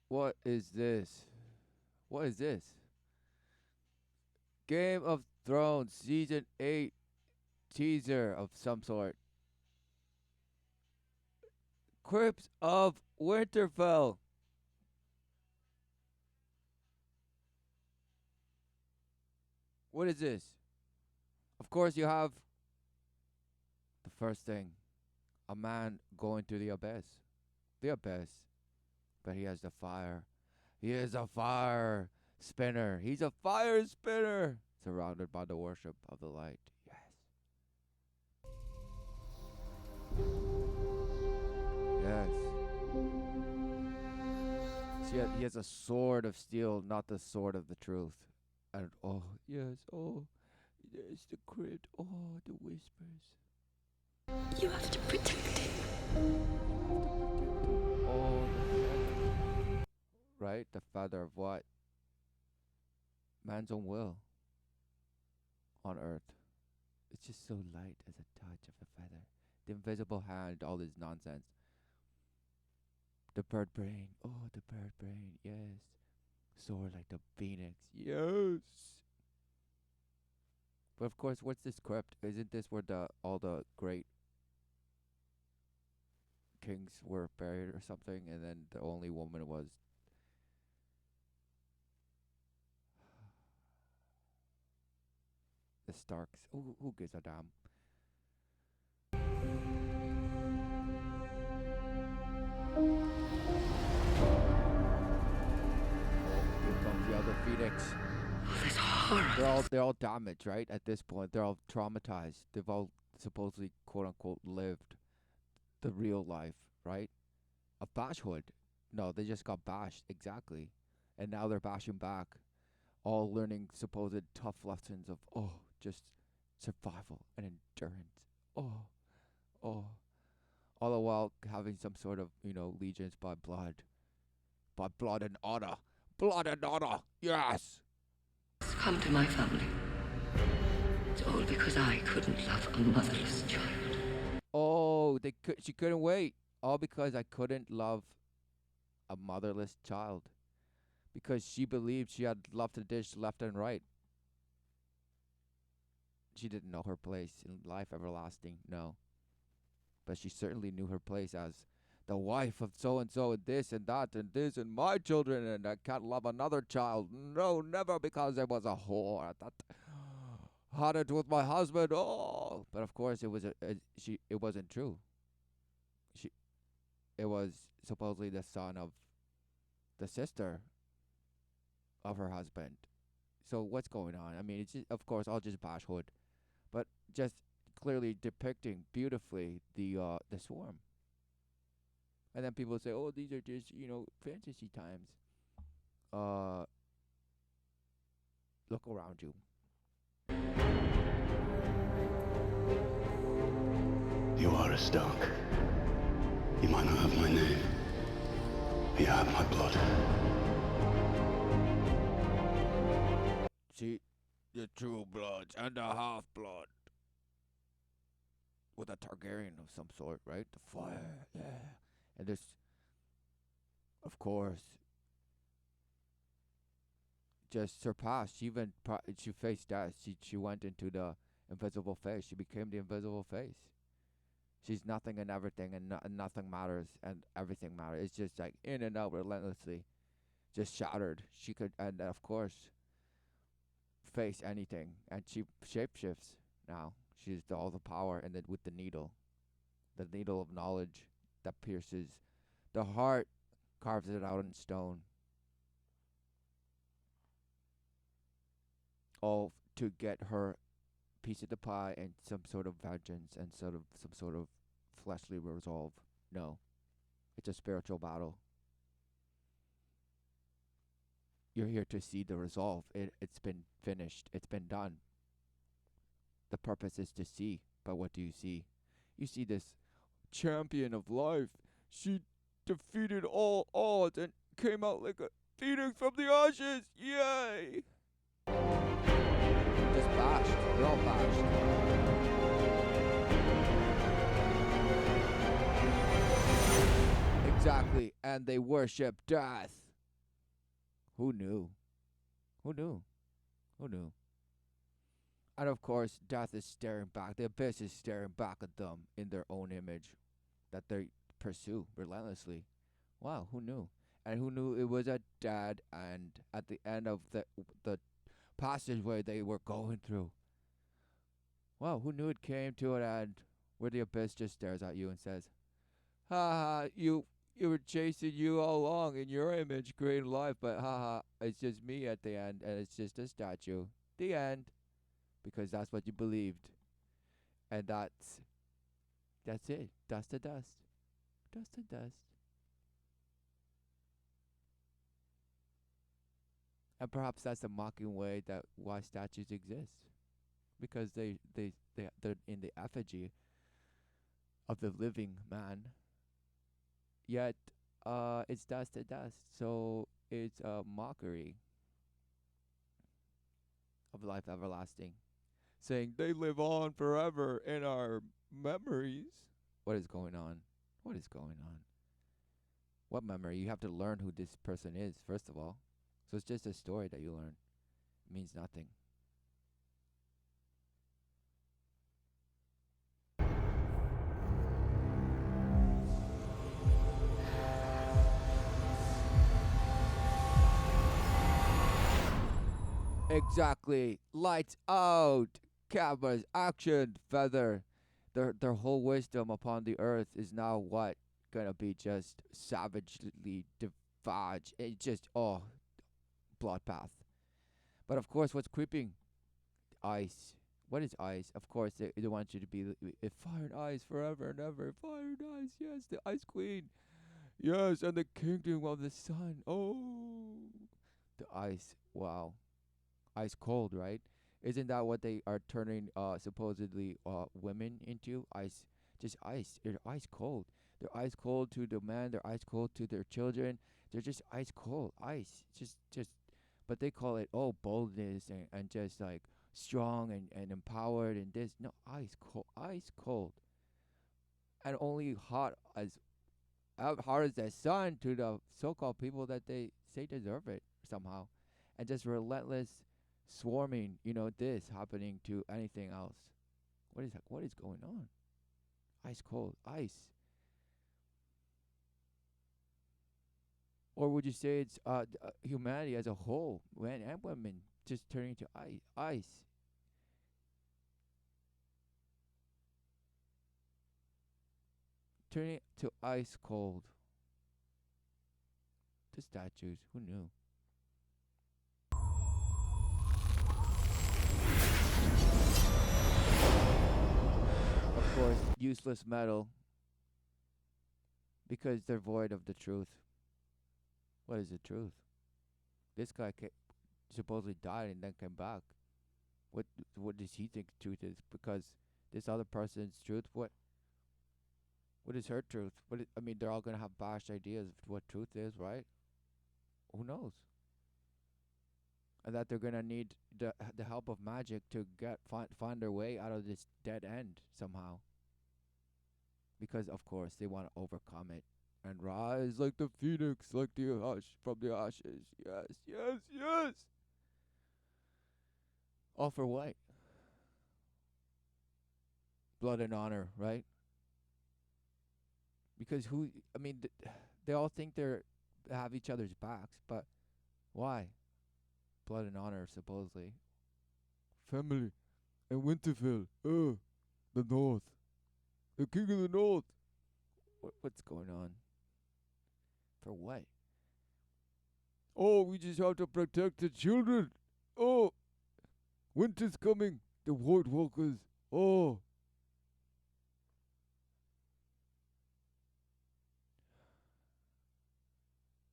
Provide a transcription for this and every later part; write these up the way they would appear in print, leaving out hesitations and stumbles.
What is this? What is this? Game of Thrones season 8 teaser of some sort. Crypts of Winterfell. What is this? Of course, you have the first thing, a man going to the abyss. The abyss. But he has the fire. He is a fire spinner. He's a fire spinner. Surrounded by the worship of the light. Yes. Yes. See, he has a sword of steel, not the sword of the truth. And oh, yes, oh, there's the crypt. Oh, the whispers. You have to protect it. Oh, the feather. Right? The feather of what? Man's own will on earth. It's just so light as a touch of a feather. The invisible hand, all this nonsense. The bird brain. Oh, the bird brain. Yes. Soar like the phoenix. Yes. But of course, what's this crypt? Isn't this where the all the great kings were buried or something? And then the only woman was the Starks. Who gives a damn? Here comes the other phoenix. Oh, this horror. They're all damaged, right? At this point, they're all traumatized. They've all supposedly quote unquote lived the real life, right? Of bashhood. No, they just got bashed, exactly. And now they're bashing back, all learning supposed tough lessons of just survival and endurance. Oh, oh. All the while having some sort of, allegiance by blood. By blood and honor. Blood and honor, yes! Come to my family. It's all because I couldn't love a motherless child. Oh, she couldn't wait. All because I couldn't love a motherless child. Because she believed she had love to dish left and right. She didn't know her place in life everlasting, no. But she certainly knew her place as the wife of so and so and this and that and this and my children, and I can't love another child. No, never, because I was a whore. That had it with my husband. Oh, but of course it was it wasn't true. She it was supposedly the son of the sister of her husband. So what's going on? I mean, it's just, of course all just bashhood, but just clearly depicting beautifully the swarm. And then people say, "Oh, these are just fantasy times." Uh, look around you. You are a Stark. You might not have my name, but you have my blood. See, the true bloods and the half blood. With a Targaryen of some sort, right? The fire, yeah. And this, of course, just surpassed. She faced death. She went into the invisible face. She became the invisible face. She's nothing and everything, and nothing matters, and everything matters. It's just like in and out relentlessly, just shattered. She could, and of course, face anything, and she shapeshifts now. She's all the power, and then with the needle of knowledge that pierces the heart, carves it out in stone. All to get her piece of the pie and some sort of vengeance and some sort of fleshly resolve. No, it's a spiritual battle. You're here to see the resolve. It's been finished. It's been done. The purpose is to see, but what do you see? You see this champion of life. She defeated all odds and came out like a phoenix from the ashes. Yay! Just bashed. They're all bashed. Exactly. And they worship death. Who knew? Who knew? Who knew? And of course, death is staring back. The abyss is staring back at them in their own image that they pursue relentlessly. Wow, who knew? And who knew it was a dead end at the end of the passageway they were going through? Wow, who knew it came to an end where the abyss just stares at you and says, "Ha ha, you were chasing you all along in your image, creating life, but haha, it's just me at the end, and it's just a statue. The end, because that's what you believed, and that's it. Dust to dust, dust to dust." And perhaps that's the mocking way that why statues exist, because they're in the effigy of the living man. Yet, it's dust to dust, so it's a mockery of life everlasting, saying they live on forever in our memories. What is going on? What is going on? What memory? You have to learn who this person is, first of all. So it's just a story that you learn. It means nothing. Exactly. Lights out. Cameras, action, feather. Their whole wisdom upon the earth is now what? Gonna be just savagely divulged. It just, oh, bloodbath. But of course, what's creeping? Ice. What is ice? Of course, they want you to be fire and ice forever and ever. Fire and ice, yes, the ice queen. Yes, and the kingdom of the sun. Oh, the ice. Wow. Ice cold, right? Isn't that what they are turning supposedly women into? Ice, just ice. They're ice cold. They're ice cold to the man. They're ice cold to their children. They're just ice cold. Ice. Just. But they call it boldness and just like strong and empowered and this. No, ice cold. Ice cold. And only hard as the sun to the so-called people that they say deserve it somehow, and just relentless swarming. This happening to anything else. What is that? What is going on? Ice cold, ice. Or would you say it's humanity as a whole, men and women, just turning to ice, turning to ice cold. To statues. Who knew? Of course, useless metal because they're void of the truth. What is the truth? This guy supposedly died and then came back. What what does he think truth is? Because this other person's truth. What is her truth? I mean, they're all gonna have bashed ideas of what truth is, right? Who knows? And that they're gonna need the help of magic to find their way out of this dead end somehow. Because of course they want to overcome it and rise like the phoenix, like the ash from the ashes. Yes, yes, yes. All for what? Blood and honor, right? Because who? I mean, they all think they're have each other's backs, but why? Blood and honor, supposedly. Family and Winterfell. The North, the King of the North. What's going on? For what? Oh, we just have to protect the children. Oh, winter's coming. The White Walkers. Oh.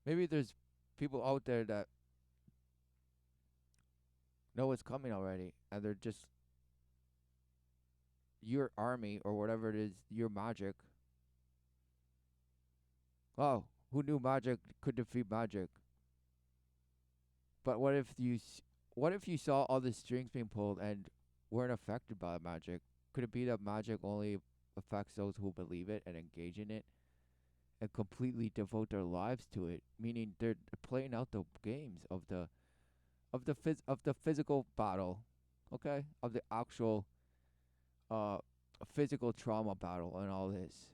Maybe there's people out there that know what's coming already, and they're just your army or whatever it is, your magic. Oh, who knew magic could defeat magic? But what if you saw all the strings being pulled and weren't affected by magic? Could it be that magic only affects those who believe it and engage in it? and completely devote their lives to it, meaning they're playing out the games of the physical battle, okay, of the actual uh physical trauma battle and all this.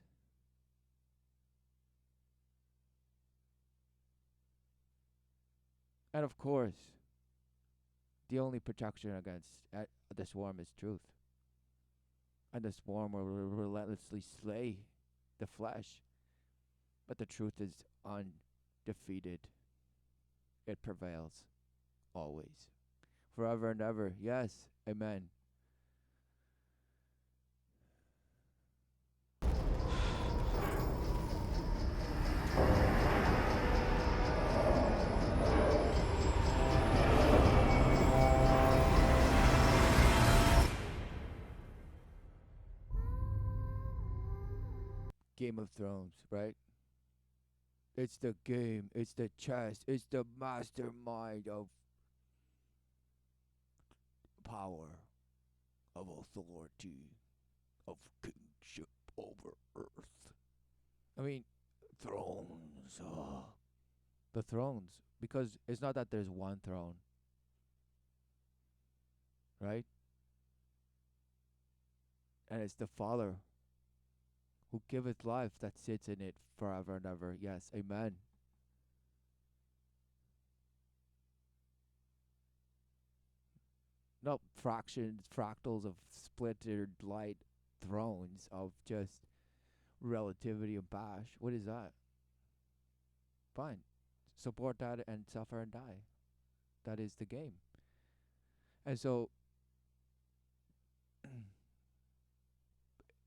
And of course, the only protection against the swarm is truth. And the swarm will relentlessly slay the flesh, but the truth is undefeated. It prevails always, forever and ever. Yes, amen. Game of Thrones, right? It's the game, it's the chess, it's the mastermind of power, of authority, of kingship over earth. I mean, thrones. The thrones. Because it's not that there's one throne, right? And it's the Father who giveth life that sits in it forever and ever. Yes, amen. Not fractions, fractals of splintered light thrones of just relativity and bash. What is that? Fine. Support that and suffer and die. That is the game. And so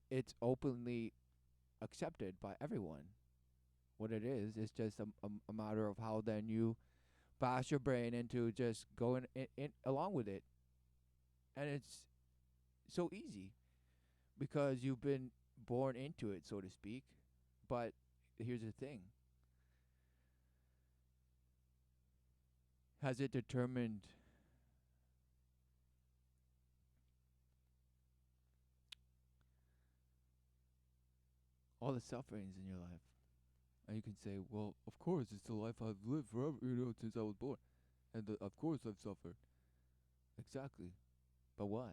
it's openly accepted by everyone. What it is just a matter of how then you bash your brain into just going in along with it. And it's so easy because you've been born into it, so to speak. But here's the thing. Has it determined all the sufferings in your life? And you can say, well, of course, it's the life I've lived forever, since I was born. And of course I've suffered. Exactly. But why?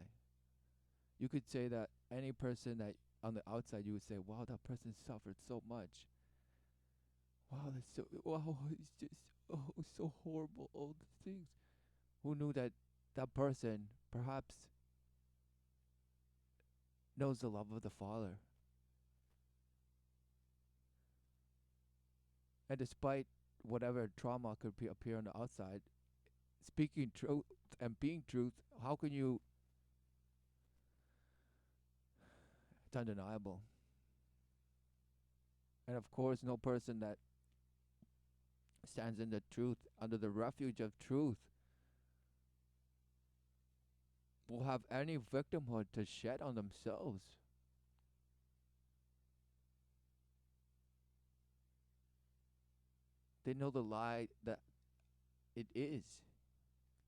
You could say that any person that on the outside, you would say, wow, that person suffered so much. Wow, that's so, wow, it's just, oh, it's so horrible, all the things. Who knew that that person perhaps knows the love of the Father? And despite whatever trauma could appear on the outside, speaking truth and being truth, how can you? It's undeniable. And of course, no person that stands in the truth, under the refuge of truth, will have any victimhood to shed on themselves. They know the lie that it is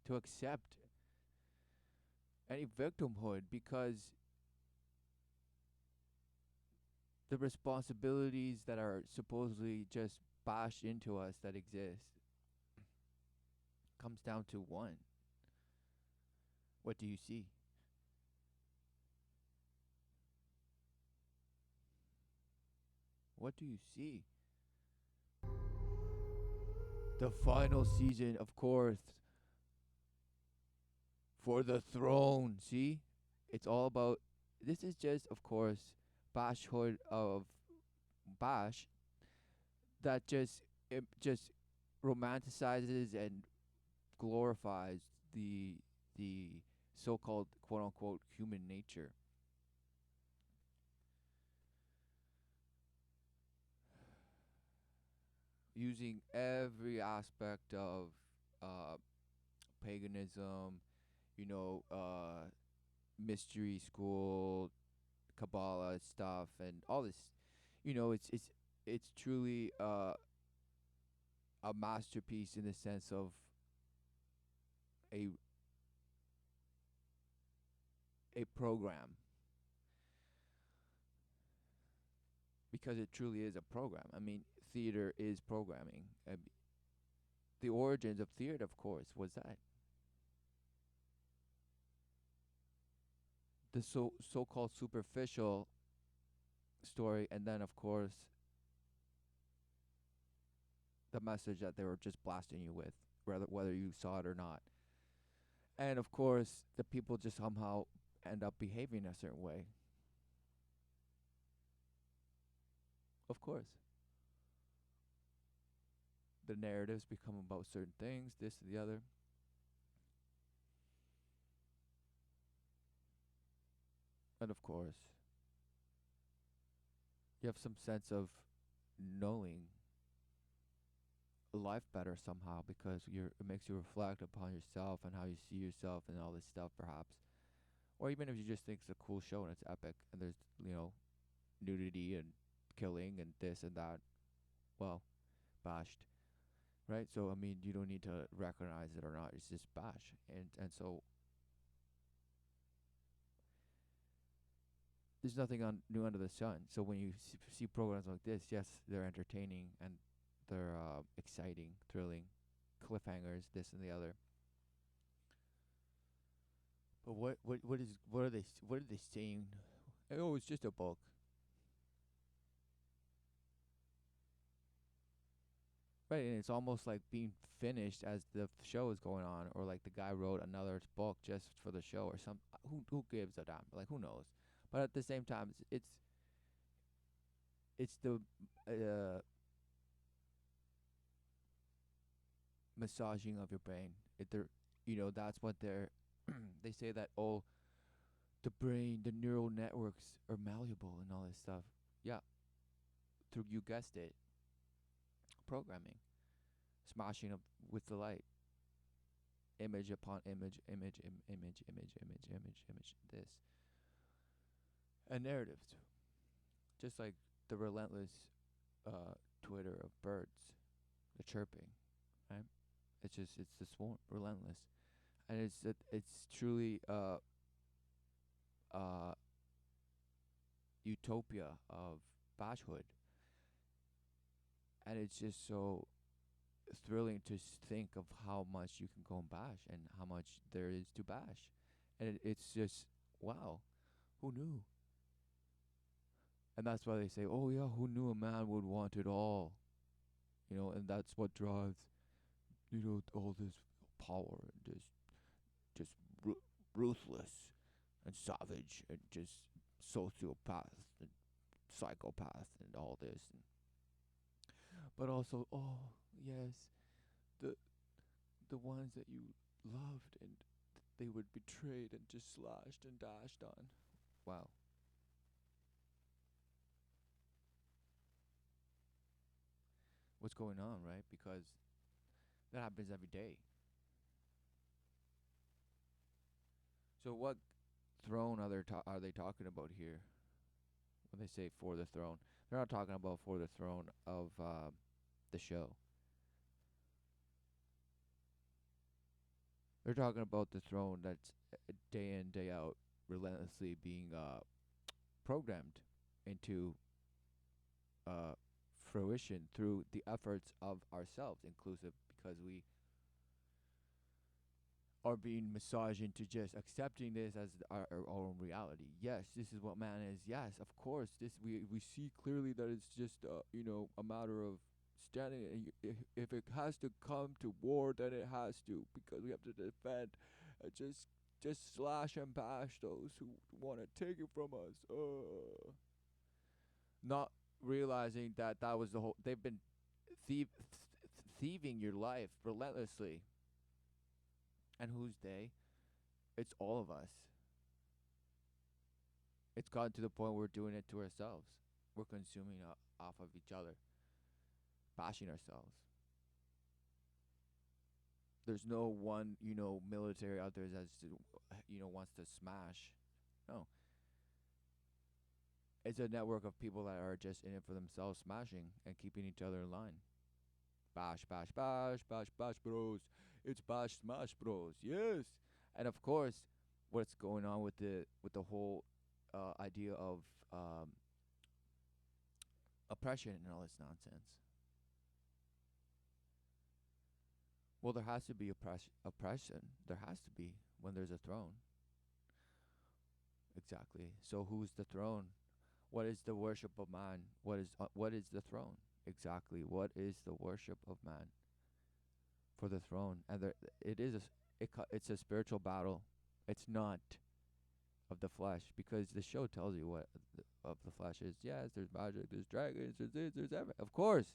to accept any victimhood because the responsibilities that are supposedly just bashed into us that exist comes down to one. What do you see? What do you see? The final season, of course, for the throne. See? It's all about. This is just, of course, bashhood of bash that just romanticizes and glorifies the so-called quote unquote human nature. Using every aspect of uh, paganism, mystery school, Kabbalah stuff, and all this. It's truly a masterpiece in the sense of a a program, because it truly is a program. I mean, theater is programming. The origins of theater, of course, was that the so-called superficial story, and then of course the message that they were just blasting you with, whether you saw it or not. And of course, the people just somehow end up behaving a certain way. Of course, the narratives become about certain things, this and the other. And of course, you have some sense of knowing life better somehow, because it makes you reflect upon yourself and how you see yourself and all this stuff, perhaps. Or even if you just think it's a cool show and it's epic and there's, nudity and killing and this and that, well, bashed, right? So I mean, you don't need to recognize it or not. It's just bash, and so there's nothing new under the sun. So when you see programs like this, yes, they're entertaining and they're exciting, thrilling, cliffhangers, this and the other. But what are they saying? Oh, it's just a book. Right, and it's almost like being finished as the show is going on, or like the guy wrote another book just for the show, or some. Who gives a damn? Like, who knows? But at the same time, it's the uh, massaging of your brain. That's what they're. They say that, oh, the brain, the neural networks are malleable and all this stuff. Yeah, through, you guessed it, programming, smashing up with the light, image upon image, image, this, and narratives, just like the relentless Twitter of birds, the chirping, right? It's the swarm, relentless, and it's truly uh utopia of bashhood, and it's just so thrilling to think of how much you can go and bash and how much there is to bash, and it's just wow, who knew? And that's why they say, oh yeah, who knew a man would want it all, and that's what drives, all this power and just ruthless and savage and just sociopath and psychopath and all this, but also, oh yes, the the ones that you loved, and they would betrayed and just slashed and dashed on. Wow. What's going on, right? Because that happens every day. So what throne are they talking about here when they say for the throne? They're not talking about for the throne of the show. They're talking about the throne that's day in, day out, relentlessly being programmed into uh, fruition through the efforts of ourselves, inclusive, because we are being massaged into just accepting this as our own reality. Yes, this is what man is. Yes, of course, this we see clearly that it's just a matter of standing. And if it has to come to war, then it has to, because we have to defend. Just slash and bash those who want to take it from us. Not realizing that that was the whole. They've been thieving your life relentlessly. And who's they? It's all of us. It's gotten to the point where we're doing it to ourselves. We're consuming off of each other, bashing ourselves. There's no one, military out there that's, wants to smash. No. It's a network of people that are just in it for themselves, smashing and keeping each other in line. Bash, bash, bash, bash, bash, bros. It's bash, smash, bros. Yes. And of course, what's going on with the whole idea of oppression and all this nonsense. Well, there has to be oppression. There has to be when there's a throne. Exactly. So who's the throne? What is the worship of man? What is the throne? Exactly. What is the worship of man for the throne? And there, it is it's a spiritual battle. It's not of the flesh, because the show tells you what of the flesh is. Yes, there's magic, there's dragons, there's this, there's everything. Of course.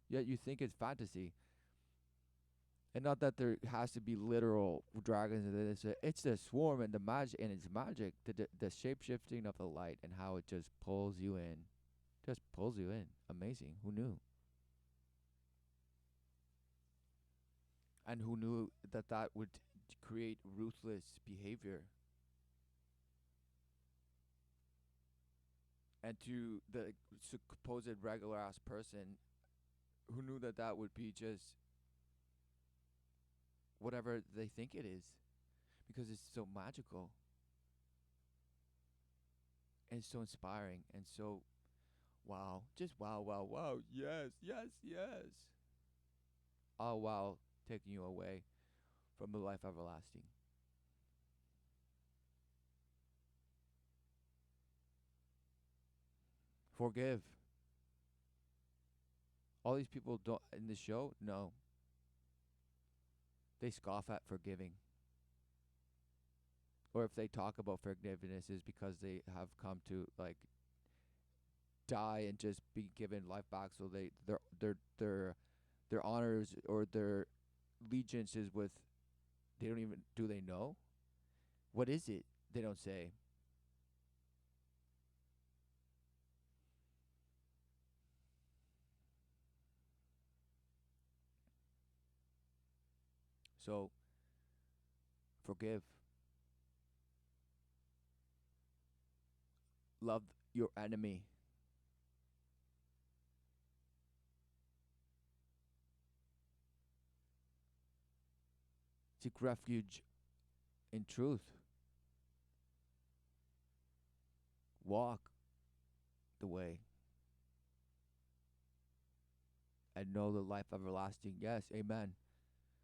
Yet you think it's fantasy. And not that there has to be literal dragons. It's the swarm and the magic, and it's magic. The shape shifting of the light and how it just pulls you in, just pulls you in. Amazing. Who knew? And who knew that that would create ruthless behavior? And to the supposed regular ass person, who knew that that would be just whatever they think it is, because it's so magical and so inspiring and so wow, just wow, wow, wow, yes, yes, yes. All while taking you away from the life everlasting. Forgive. All these people don't in the show, no. They scoff at forgiving. Or if they talk about forgiveness is because they have come to like die and just be given life back, so their honors or their allegiances with, they don't even, do they know? What is it? They don't say. So forgive. Love your enemy. Seek refuge in truth. Walk the way and know the life everlasting. Yes, amen.